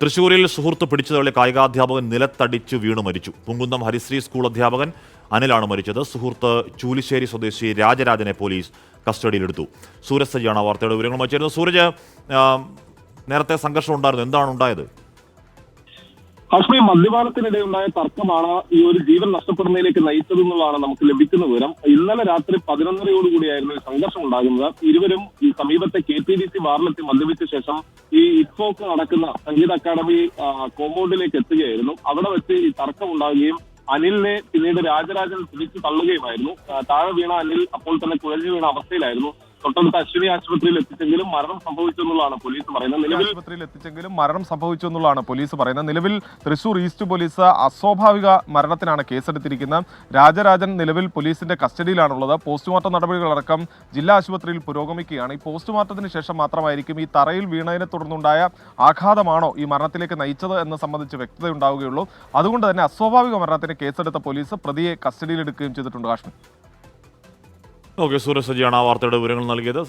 തൃശൂരിൽ സുഹൃത്ത് പിടിച്ചതോടെ കായികാധ്യാപകൻ നിലത്തടിച്ചു വീണു മരിച്ചു. പുങ്കുന്നം ഹരിശ്രീ സ്കൂൾ അധ്യാപകൻ അനിലാണ് മരിച്ചത്. സുഹൃത്ത് ചൂലിശ്ശേരി സ്വദേശി രാജരാജനെ പോലീസ് കസ്റ്റഡിയിലെടുത്തു. സൂരജ് സജിയാണ് വാർത്തയുടെ വിവരങ്ങളുമായി ചേരുന്നത്. സൂരജ്, നേരത്തെ സംഘർഷം ഉണ്ടായിരുന്നു, എന്താണ് ഉണ്ടായത്? കാശ്മീർ മദ്യപാനത്തിനിടെ ഉണ്ടായ തർക്കമാണ് ഈ ഒരു ജീവൻ നഷ്ടപ്പെടുന്നതിലേക്ക് നയിച്ചതെന്നുള്ളതാണ് നമുക്ക് ലഭിക്കുന്ന വിവരം. ഇന്നലെ രാത്രി 11:30 ഈ സംഘർഷം ഉണ്ടാകുന്നത്. ഇരുവരും ഈ സമീപത്തെ KTDC ബാറിലെത്തി മദ്യപിച്ച ശേഷം ഈ ഇഫ്കോക്ക് നടക്കുന്ന സംഗീത അക്കാദമി കോമ്പൗണ്ടിലേക്ക് എത്തുകയായിരുന്നു. അവിടെ വെച്ച് ഈ തർക്കം ഉണ്ടാകുകയും അനിലിനെ പിന്നീട് രാജരാജൻ പിടിച്ചു തള്ളുകയുമായിരുന്നു. താഴെ വീണ അനിൽ അപ്പോൾ തന്നെ കുഴഞ്ഞു വീണ അവസ്ഥയിലായിരുന്നു. തൊട്ടടുത്ത അശ്വിനി ആശുപത്രിയിൽ എത്തിച്ചെങ്കിലും മരണം സംഭവിച്ചു എന്നുള്ളതാണ് പോലീസ് പറയുന്നത്. നിലവിൽ തൃശൂർ ഈസ്റ്റ് പോലീസ് അസ്വാഭാവിക മരണത്തിനാണ് കേസെടുത്തിരിക്കുന്നത്. രാജരാജൻ നിലവിൽ പോലീസിന്റെ കസ്റ്റഡിയിലാണുള്ളത്. പോസ്റ്റ്മോർട്ടം നടപടികളടക്കം ജില്ലാ ആശുപത്രിയിൽ പുരോഗമിക്കുകയാണ്. ഈ പോസ്റ്റ്മോർട്ടത്തിന് ശേഷം മാത്രമായിരിക്കും ഈ തറയിൽ വീണതിനെ തുടർന്നുണ്ടായ ആഘാതമാണോ ഈ മരണത്തിലേക്ക് നയിച്ചത് എന്ന് സംബന്ധിച്ച് വ്യക്തത ഉണ്ടാവുകയുള്ളൂ. അതുകൊണ്ട് തന്നെ അസ്വാഭാവിക മരണത്തിന് കേസെടുത്ത പോലീസ് പ്രതിയെ കസ്റ്റഡിയിലെടുക്കുകയും ചെയ്തിട്ടുണ്ട്. കാശ്മീർ. ഓക്കെ, സൂരജ് സജിയാണ് ആ വാർത്തയുടെ വിവരങ്ങൾ നൽകിയത്.